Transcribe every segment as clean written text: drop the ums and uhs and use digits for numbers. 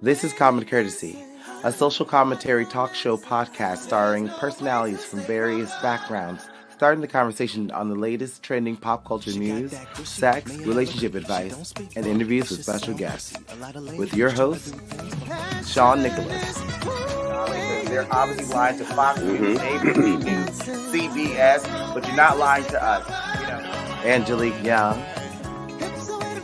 This is Common Courtesy, a social commentary talk show podcast starring personalities from various backgrounds, starting the conversation on the latest trending pop culture news, sex, relationship advice, and interviews with special guests. With your host, Sean Nicholas. They're obviously lying to Fox News, ABC News, CBS, but you're not lying to us. Angelique Young.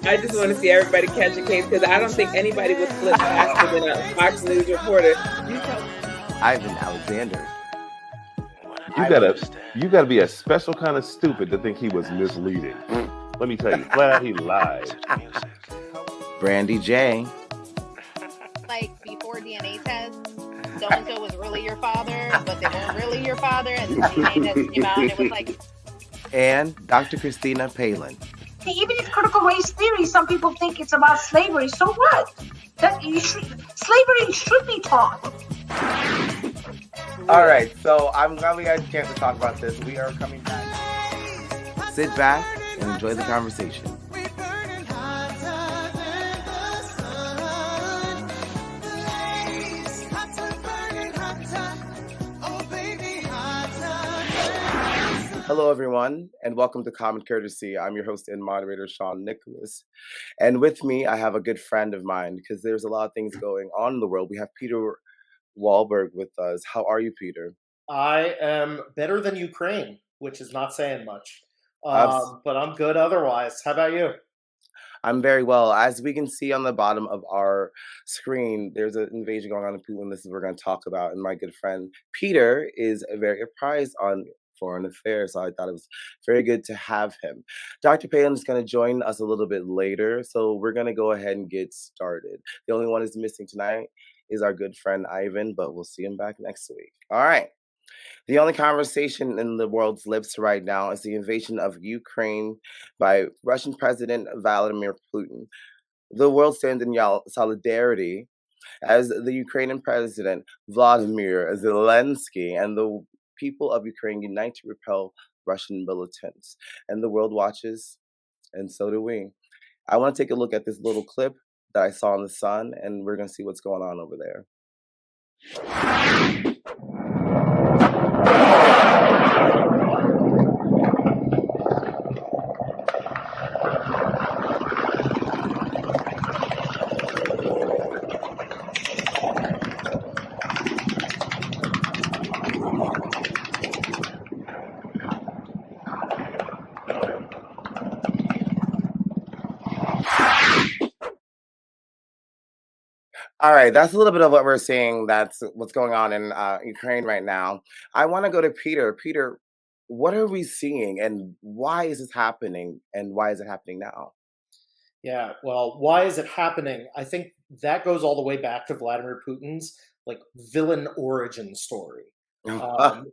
I just want to see everybody catch a case because I don't think anybody would flip faster than a Fox News reporter. Ivan Alexander. You gotta be a special kind of stupid to think he was misleading. Let me tell you, flat he lied. Brandy J. Like before DNA tests, so-and-so was really your father, but they weren't really your father, and the DNA test came out and it was like... And Dr. Christina Palin. Even if critical race theory, some people think it's about slavery. So what? Slavery should be taught. All right, so I'm glad we got a chance to talk about this. We are coming back. Sit back and enjoy the conversation. Hello, everyone, and welcome to Common Courtesy. I'm your host and moderator, Sean Nicholas. And with me, I have a good friend of mine because there's a lot of things going on in the world. We have Peter Walhberg with us. How are you, Peter? I am better than Ukraine, which is not saying much. But I'm good otherwise. How about you? I'm very well. As we can see on the bottom of our screen, there's an invasion going on in Putin. This is what we're going to talk about. And my good friend Peter is very apprised on foreign affairs, so I thought it was very good to have him. Dr. Palin is going to join us a little bit later, so we're going to go ahead and get started. The only one who's missing tonight is our good friend Ivan, but we'll see him back next week. All right. The only conversation in the world's lips right now is the invasion of Ukraine by Russian President Vladimir Putin. The world stands in solidarity as the Ukrainian President Vladimir Zelensky and the people of Ukraine unite to repel Russian militants. And the world watches, and so do we. I want to take a look at this little clip that I saw in the Sun, and we're going to see what's going on over there. All right, that's a little bit of what we're seeing. That's what's going on in Ukraine right now. I want to go to Peter. Peter, what are we seeing and why is this happening and why is it happening now? Yeah, well, why is it happening? I think that goes all the way back to Vladimir Putin's villain origin story.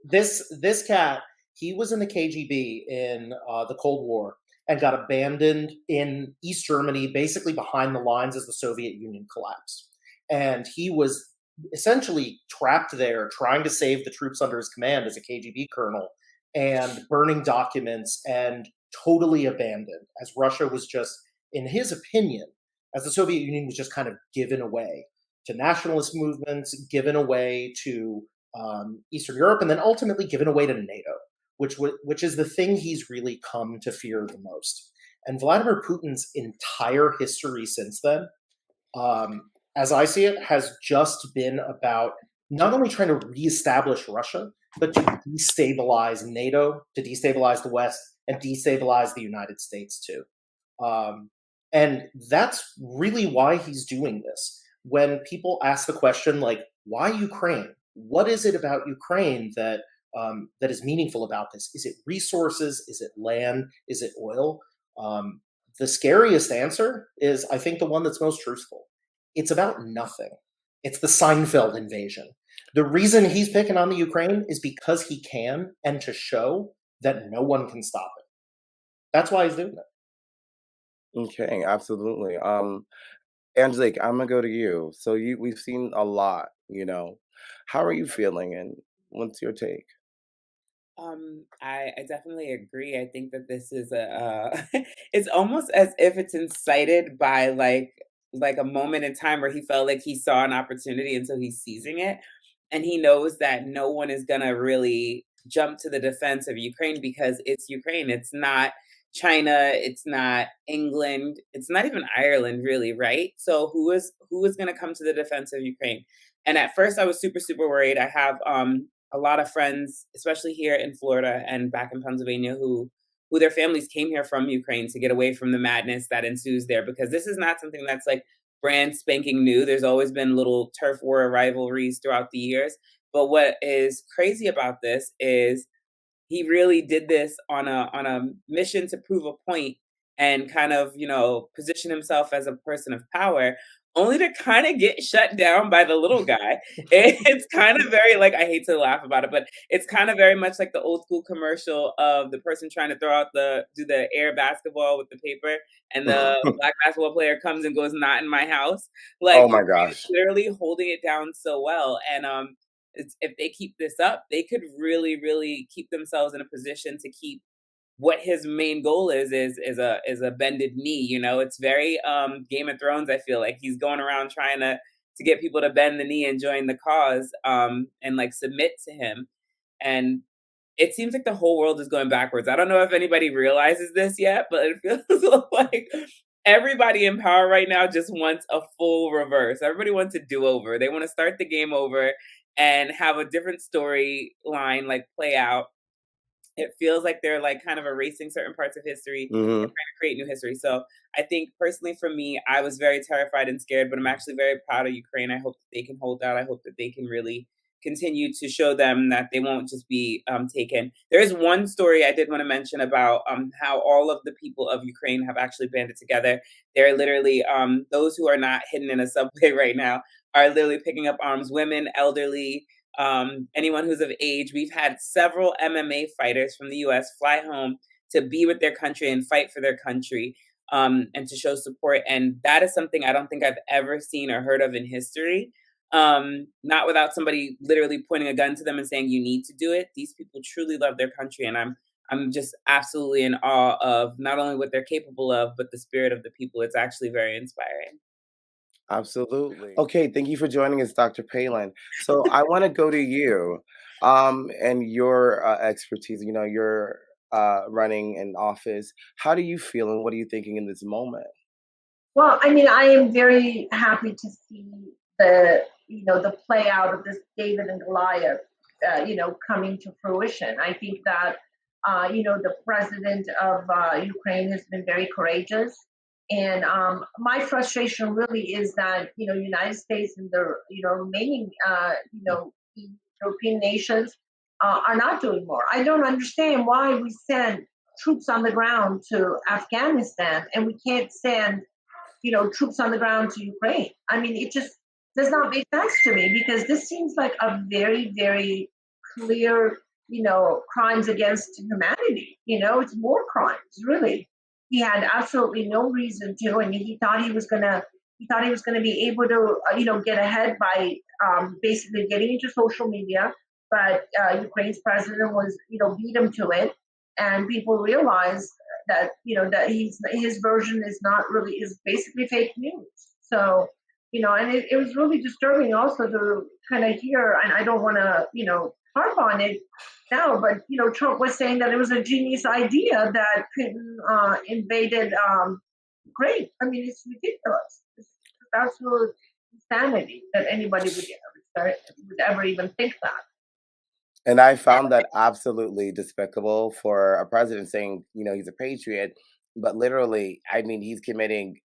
This cat, he was in the KGB in the Cold War and got abandoned in East Germany, basically behind the lines as the Soviet Union collapsed. And he was essentially trapped there trying to save the troops under his command as a KGB colonel and burning documents and totally abandoned as Russia was just, in his opinion, as the Soviet Union was just kind of given away to nationalist movements, given away to Eastern Europe, and then ultimately given away to NATO, which is the thing he's really come to fear the most. And Vladimir Putin's entire history since then, as I see it, has just been about not only trying to reestablish Russia, but to destabilize NATO, to destabilize the West, and destabilize the United States too. And that's really why he's doing this. When people ask the question, why Ukraine? What is it about Ukraine that is meaningful about this? Is it resources? Is it land? Is it oil? The scariest answer is, I think, the one that's most truthful. It's about nothing. It's the Seinfeld invasion. The reason he's picking on the Ukraine is because he can, and to show that no one can stop it. That's why he's doing it. Okay, absolutely. Angelique, I'm gonna go to you. So we've seen a lot, How are you feeling and what's your take? I definitely agree. I think that this is it's almost as if it's incited by like a moment in time where he felt like he saw an opportunity, and so he's seizing it. And he knows that no one is gonna really jump to the defense of Ukraine because it's Ukraine. It's not China, it's not England, it's not even Ireland really, right? So who is going to come to the defense of Ukraine? And at first I was super super worried. I have a lot of friends, especially here in Florida and back in Pennsylvania, who their families came here from Ukraine to get away from the madness that ensues there, because this is not something that's like brand spanking new. There's always been little turf war rivalries throughout the years. But what is crazy about this is he really did this on a mission to prove a point and kind of, position himself as a person of power, only to kind of get shut down by the little guy. It's kind of very like, I hate to laugh about it, but it's kind of very much like the old school commercial of the person trying to do the air basketball with the paper, and the black basketball player comes and goes, "Not in my house." Like, Oh my Ukraine is gosh. literally holding it down so well. And if they keep this up, they could really, really keep themselves in a position to keep what his main goal is a bended knee. It's very Game of Thrones. I feel like he's going around trying to get people to bend the knee and join the cause, and like submit to him. And it seems like the whole world is going backwards. I don't know if anybody realizes this yet, but it feels like everybody in power right now just wants a full reverse. Everybody wants a do-over. They want to start the game over and have a different storyline like play out. It feels like they're like kind of erasing certain parts of history and trying Hmm. to create new history. So I think personally for me, I was very terrified and scared, but I'm actually very proud of Ukraine. I hope that they can hold out. I hope that they can really continue to show them that they won't just be taken. There is one story I did want to mention about how all of the people of Ukraine have actually banded together. They're literally, those who are not hidden in a subway right now are literally picking up arms, women, elderly, anyone who's of age. We've had several MMA fighters from the US fly home to be with their country and fight for their country, and to show support. And that is something I don't think I've ever seen or heard of in history. Not without somebody literally pointing a gun to them and saying, "You need to do it." These people truly love their country, and I'm just absolutely in awe of not only what they're capable of, but the spirit of the people. It's actually very inspiring. Absolutely. Okay, thank you for joining us, Dr. Palin. So I want to go to you, and your expertise. You're running an office. How do you feel, and what are you thinking in this moment? Well, I mean, I am very happy to see the play out of this David and Goliath, coming to fruition. I think that, the president of Ukraine has been very courageous. And my frustration really is that, United States and the, remaining, European nations are not doing more. I don't understand why we send troops on the ground to Afghanistan and we can't send troops on the ground to Ukraine. I mean, it just does not make sense to me because this seems like a very, very clear, crimes against humanity. It's war crimes, really. He had absolutely no reason to, and he thought he was gonna be able to, get ahead by basically getting into social media. But Ukraine's president was, beat him to it, and people realized that that his version is basically fake news. So and it was really disturbing also to kind of hear, and I don't want to harp on it now, but Trump was saying that it was a genius idea that Putin invaded Ukraine. I mean, it's ridiculous. It's absolute insanity that anybody would ever even think that. And I found that absolutely despicable for a president saying, he's a patriot, but literally, I mean, he's committing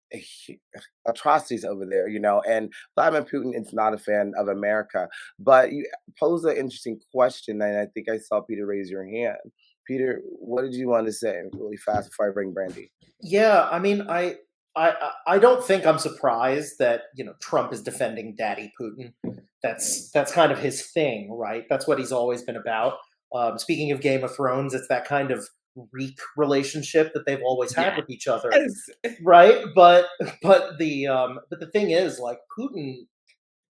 atrocities over there, and Vladimir Putin is not a fan of America. But you pose an interesting question, and I think I saw Peter raise your hand. Peter, what did you want to say really fast before I bring Brandy? Yeah, I mean, I don't think I'm surprised that Trump is defending Daddy Putin. That's kind of his thing, right? That's what he's always been about. Speaking of Game of Thrones, it's that kind of reek relationship that they've always had with each other, Yes. right? But the thing is, like, Putin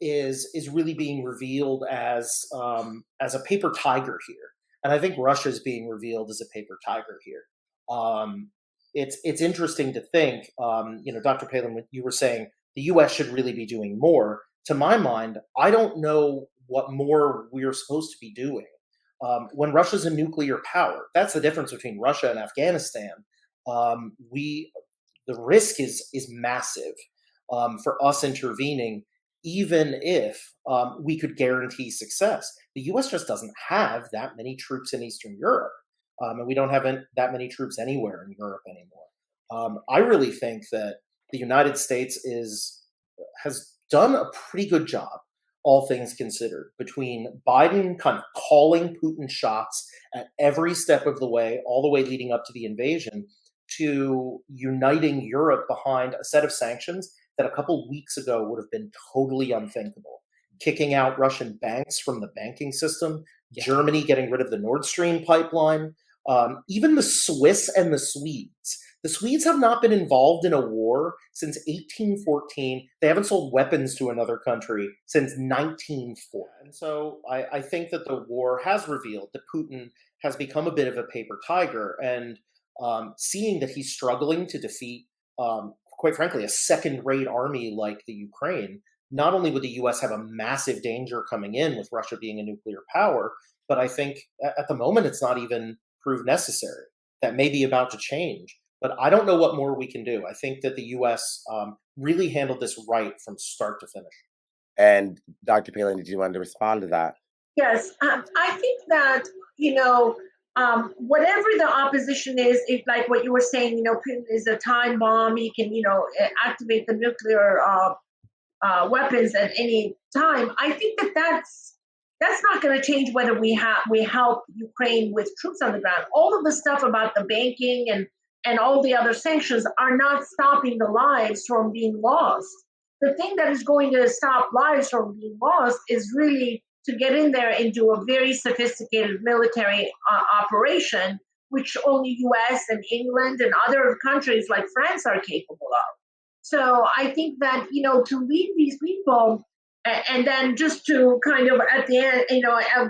is really being revealed as a paper tiger here, and I think Russia's being revealed as a paper tiger here. It's interesting to think, Dr. Palin, when you were saying the U.S. should really be doing more. To my mind, I don't know what more we're supposed to be doing. When Russia's a nuclear power, that's the difference between Russia and Afghanistan. We The risk is massive for us intervening, even if we could guarantee success. The U.S. just doesn't have that many troops in Eastern Europe, and we don't have that many troops anywhere in Europe anymore. I really think that the United States has done a pretty good job, all things considered, between Biden kind of calling Putin shots at every step of the way, all the way leading up to the invasion, to uniting Europe behind a set of sanctions that a couple weeks ago would have been totally unthinkable. Kicking out Russian banks from the banking system, Germany getting rid of the Nord Stream pipeline, even the Swiss and the Swedes. The Swedes have not been involved in a war since 1814. They haven't sold weapons to another country since 1940. And so I think that the war has revealed that Putin has become a bit of a paper tiger. And seeing that he's struggling to defeat, quite frankly, a second-rate army like the Ukraine, not only would the U.S. have a massive danger coming in with Russia being a nuclear power, but I think at the moment it's not even proved necessary. That may be about to change. But I don't know what more we can do. I think that the U.S. Really handled this right from start to finish. And Dr. Palin, did you want to respond to that? Yes, I think that, whatever the opposition is, if like what you were saying, Putin is a time bomb, he can, activate the nuclear weapons at any time. I think that that's not going to change whether we help Ukraine with troops on the ground. All of the stuff about the banking and all the other sanctions are not stopping the lives from being lost. The thing that is going to stop lives from being lost is really to get in there and do a very sophisticated military operation, which only US and England and other countries like France are capable of. So I think that, to lead these people and then just to kind of at the end,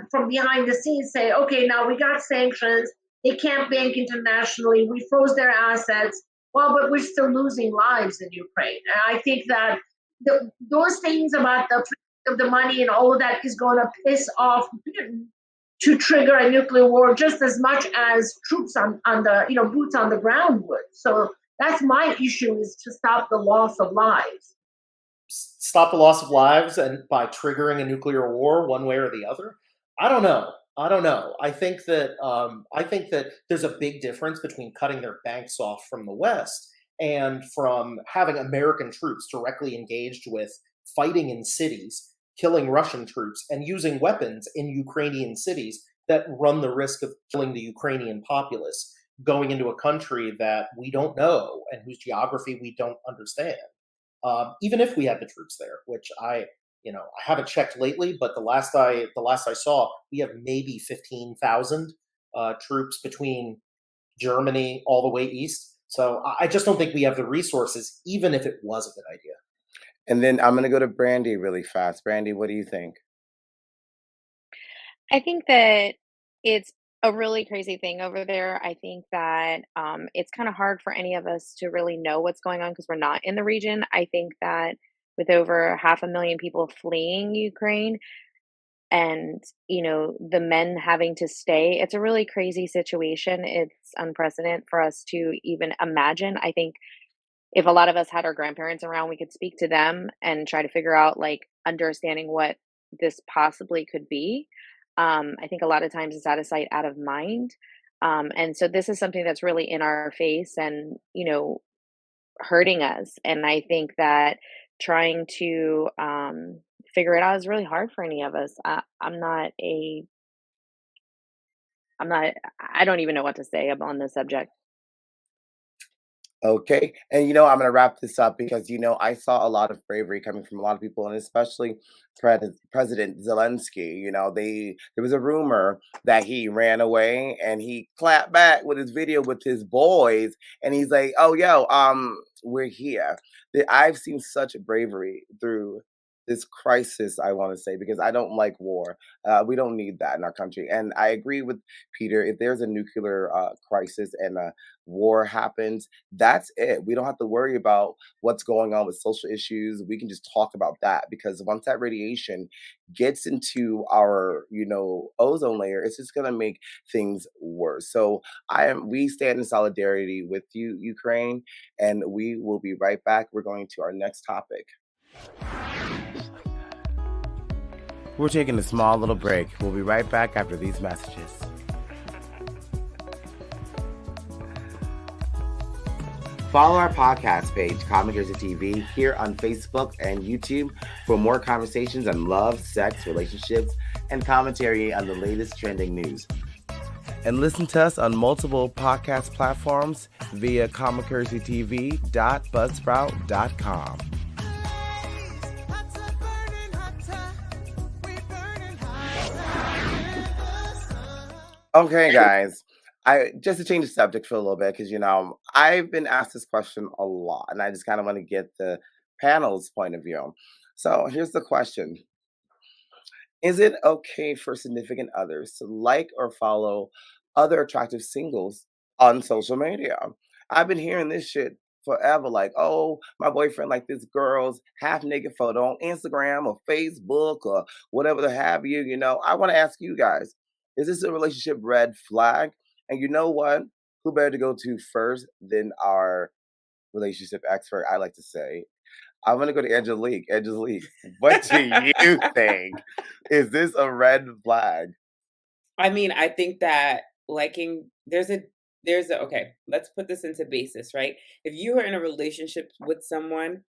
from behind the scenes say, okay, now we got sanctions, they can't bank internationally, we froze their assets, well, but we're still losing lives in Ukraine. And I think that those things about the money and all of that is going to piss off Putin to trigger a nuclear war just as much as troops on the boots on the ground would. So that's my issue, is to stop the loss of lives. Stop the loss of lives and by triggering a nuclear war one way or the other? I don't know. I think that there's a big difference between cutting their banks off from the West and from having American troops directly engaged with fighting in cities, killing Russian troops, and using weapons in Ukrainian cities that run the risk of killing the Ukrainian populace, going into a country that we don't know and whose geography we don't understand. Even if we had the troops there, which I haven't checked lately, but the last I saw, we have maybe 15,000 troops between Germany all the way east. So I just don't think we have the resources, even if it was a good idea. And then I'm going to go to Brandy really fast. Brandy, what do you think? I think that it's a really crazy thing over there. I think that it's kind of hard for any of us to really know what's going on because we're not in the region. I think that with over 500,000 people fleeing Ukraine and, the men having to stay, it's a really crazy situation. It's unprecedented for us to even imagine. I think if a lot of us had our grandparents around, we could speak to them and try to figure out, like, understanding what this possibly could be. I think a lot of times it's out of sight, out of mind. And so this is something that's really in our face and, hurting us. And I think that trying to figure it out is really hard for any of us. I don't even know what to say on this subject. Okay. And I'm going to wrap this up because I saw a lot of bravery coming from a lot of people, and especially President Zelensky. There was a rumor that he ran away and he clapped back with his video with his boys, and he's like, "Oh, yo, we're here." I've seen such bravery through this crisis, I want to say, because I don't like war. We don't need that in our country. And I agree with Peter. If there's a nuclear crisis and a war happens, that's it. We don't have to worry about what's going on with social issues. We can just talk about that, because once that radiation gets into our, ozone layer, it's just going to make things worse. So we stand in solidarity with you, Ukraine, and we will be right back. We're going to our next topic. We're taking a small little break. We'll be right back after these messages. Follow our podcast page, Comic Jersey TV, here on Facebook and YouTube for more conversations on love, sex, relationships, and commentary on the latest trending news. And listen to us on multiple podcast platforms via comicjerseytv.buzzsprout.com. Okay, guys. I just to change the subject for a little bit, because I've been asked this question a lot, and I just kind of want to get the panel's point of view. So here's the question: is it okay for significant others to like or follow other attractive singles on social media? I've been hearing this shit forever, like, oh, my boyfriend like this girl's half naked photo on Instagram or Facebook or whatever the have you. I want to ask you guys: is this a relationship red flag? And you know what? Who better to go to first than our relationship expert, I like to say. I'm going to go to Angelique. Angelique, what do you think? Is this a red flag? I mean, I think that liking, okay, let's put this into basis, right? If you are in a relationship with someone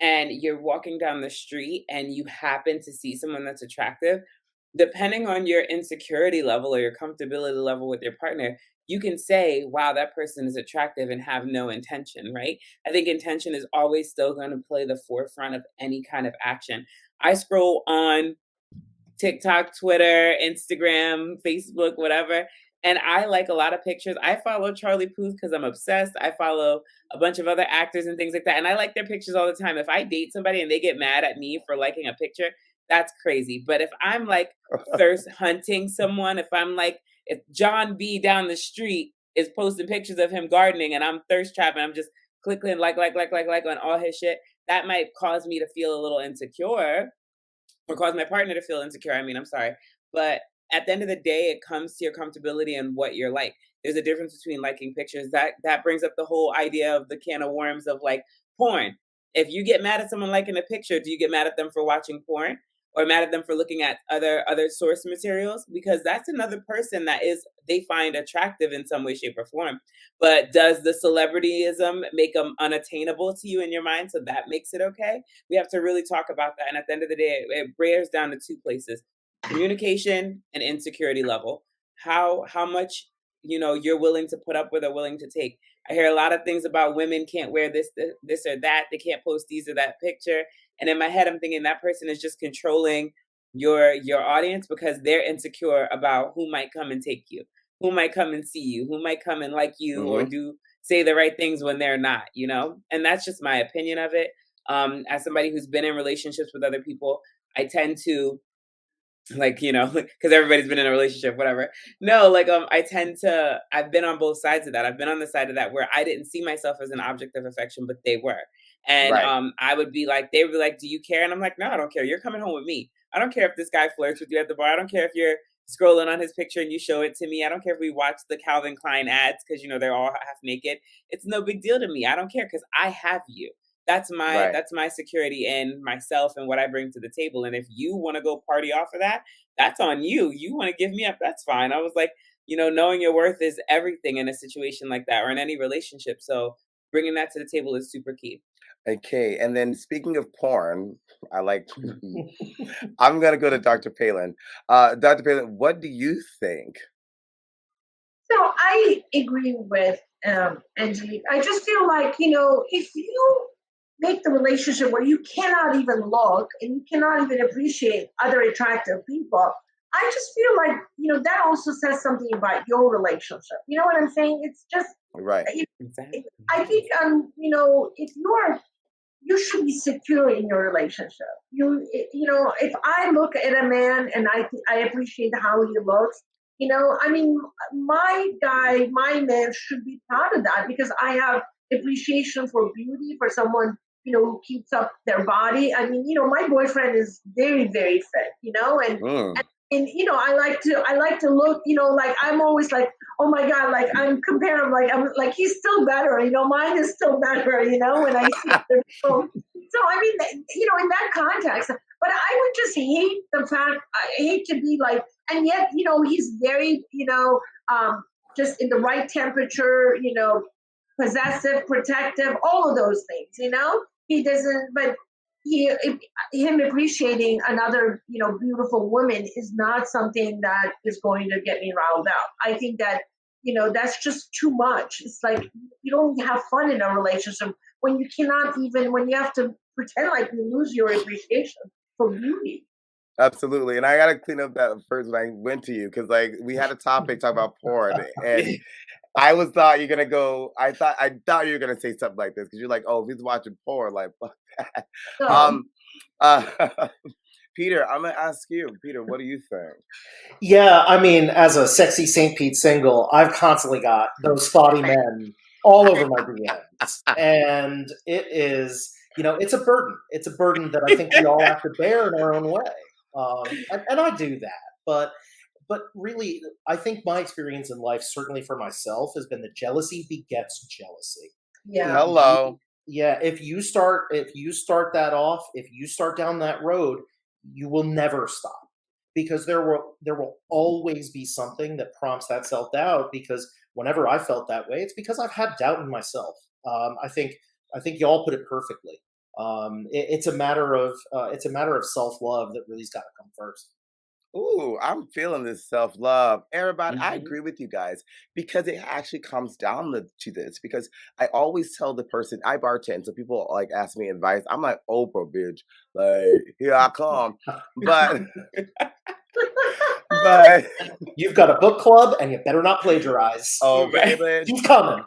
and you're walking down the street and you happen to see someone that's attractive, depending on your insecurity level or your comfortability level with your partner, you can say, wow, that person is attractive, and have no intention, right? I think intention is always still going to play the forefront of any kind of action. I scroll on TikTok, Twitter, Instagram, Facebook, whatever, and I like a lot of pictures. I follow Charlie Puth because I'm obsessed. I follow a bunch of other actors and things like that, and I like their pictures all the time. If I date somebody and they get mad at me for liking a picture, that's crazy. But if I'm like thirst hunting someone, if John B down the street is posting pictures of him gardening and I'm thirst trapping, I'm just clicking like on all his shit, that might cause me to feel a little insecure, or cause my partner to feel insecure. I'm sorry. But at the end of the day, it comes to your comfortability and what you're like. There's a difference between liking pictures. That brings up the whole idea of the can of worms of like porn. If you get mad at someone liking a picture, do you get mad at them for watching porn? Or mad at them for looking at other source materials? Because that's another person they find attractive in some way, shape, or form. But does the celebrityism make them unattainable to you in your mind, so that makes it okay? We have to really talk about that. And at the end of the day, it bears down to two places: communication and insecurity level. How much you're willing to put up with or willing to take. I hear a lot of things about women can't wear this or that. They can't post these or that picture. And in my head, I'm thinking that person is just controlling your audience because they're insecure about who might come and take you, who might come and see you, who might come and like you, or say the right things when they're not, And that's just my opinion of it. As somebody who's been in relationships with other people, I tend to, because everybody's been in a relationship, whatever. No, I've been on both sides of that. I've been on the side of that where I didn't see myself as an object of affection, but they were. And Right. they would be like, do you care? And I'm like, no, I don't care. You're coming home with me. I don't care if this guy flirts with you at the bar. I don't care if you're scrolling on his picture and you show it to me. I don't care if we watch the Calvin Klein ads because, they're all half naked. It's no big deal to me. I don't care because I have you. That's Right. my security in myself and what I bring to the table. And if you want to go party off of that, that's on you. You want to give me up, that's fine. I was like, knowing your worth is everything in a situation like that or in any relationship. So bringing that to the table is super key. Okay, and then speaking of porn, I'm gonna go to Dr. Palin. Dr. Palin, what do you think? So I agree with Angelique. I just feel like, if you make the relationship where you cannot even look and you cannot even appreciate other attractive people, I just feel like, that also says something about your relationship. You know what I'm saying? It's just, Right. Exactly. I think, if you are you should be secure in your relationship. If I look at a man and I appreciate how he looks, I mean, my man should be proud of that because I have appreciation for beauty, for someone, who keeps up their body. I mean, my boyfriend is very, very fit, Mm. and I like to look, like I'm always like, oh my god, like I'm comparing, like I'm like he's still better, mine is still better, when I see other people. So I mean, in that context, but I would just hate the fact, I hate to be like, and yet, he's very, just in the right temperature, possessive, protective, all of those things, he doesn't, but he him appreciating another, beautiful woman is not something that is going to get me riled up. I think that, that's just too much. It's like you don't have fun in a relationship when you cannot even, when you have to pretend like you lose your appreciation for beauty. Absolutely. And I gotta clean up that first when I went to you because like we had a topic talk about porn and I thought you were gonna say something like this because you're like, oh, if he's watching porn, like fuck that. So Um uh Peter, I'm gonna ask you, Peter, what do you think? Yeah, I mean, as a sexy St. Pete single, I've constantly got those spotty men all over my DMs. And it is, it's a burden. It's a burden that I think we all have to bear in our own way. And I do that. But really, I think my experience in life, certainly for myself, has been that jealousy begets jealousy. yeah, Hello. Yeah, if you start that off, if you start down that road, you will never stop because there will always be something that prompts that self doubt. Because whenever I felt that way, it's because I've had doubt in myself. I think you all put it perfectly. It's a matter of self love that really's got to come first. Ooh, I'm feeling this self-love. Everybody, I Hmm. agree with you guys because it actually comes down to this. Because I always tell the person I bartend, so people like ask me advice. I'm like, Oprah, bitch, like here I come. But but You've got a book club, and you better not plagiarize. okay, Right. bitch. Keep coming.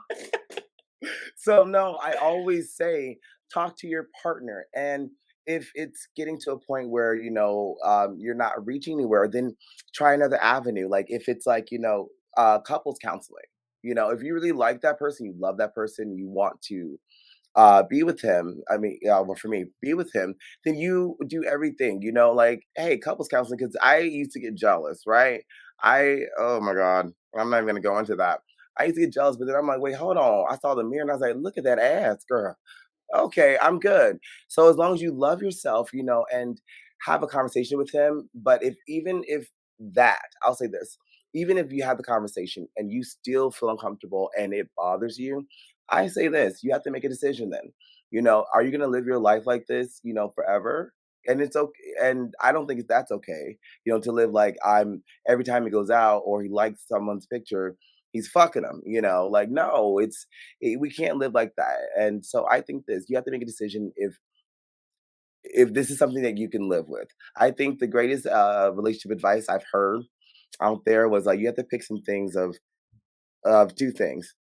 So no, I always say talk to your partner, and if it's getting to a point where you're not reaching anywhere, then try another avenue. Like if it's like couples counseling. If you really like that person, you love that person, you want to be with him. I mean, well, for me, be with him. Then you do everything. Like hey, couples counseling. Because I used to get jealous, right? Oh my god, I'm not even gonna go into that. I used to get jealous, but then I'm like, wait, hold on. I saw the mirror and I was like, look at that ass, girl. Okay, I'm good. So as long as you love yourself, and have a conversation with him, but even if that, I'll say this, even if you have the conversation and you still feel uncomfortable and it bothers you, I say this, you have to make a decision then. Are you going to live your life like this, forever? And it's okay. And I don't think that's okay, to live like I'm every time he goes out or he likes someone's picture, he's fucking them, like no, we can't live like that. And so I think this, you have to make a decision if this is something that you can live with. I think the greatest relationship advice I've heard out there was like you have to pick some things of two things.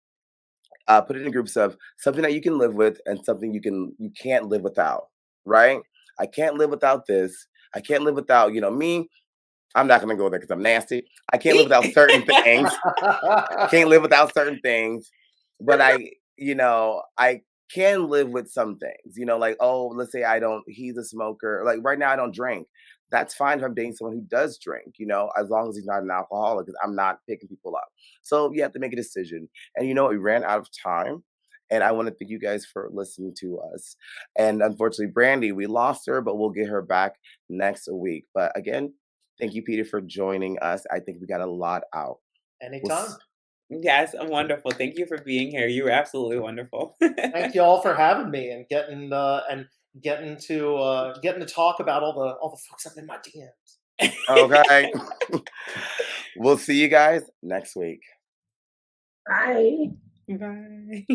Put it in groups of something that you can live with and something you can't live without. Right? I can't live without this. I can't live without me. I'm not gonna go there because I'm nasty. I can't live without certain things. Can't live without certain things, but I can live with some things, like, oh, let's say he's a smoker. Like right now, I don't drink. That's fine if I'm dating someone who does drink, as long as he's not an alcoholic, because I'm not picking people up. So you have to make a decision. And we ran out of time. And I want to thank you guys for listening to us. And unfortunately, Brandy, we lost her, but we'll get her back next week. But again, thank you, Peter, for joining us. I think we got a lot out. We'll Anytime. s- Yes, I'm wonderful. Thank you for being here. You were absolutely wonderful. Thank you all for having me and getting to talk about all the folks up in my DMs. Okay. We'll see you guys next week. I Bye.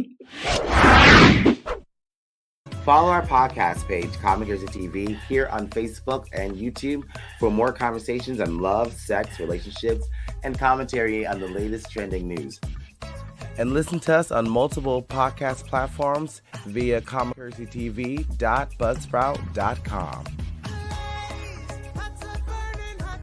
Follow our podcast page, Comic Jersey TV, here on Facebook and YouTube for more conversations on love, sex, relationships, and commentary on the latest trending news. And listen to us on multiple podcast platforms via commoncourtesytv.buzzsprout.com.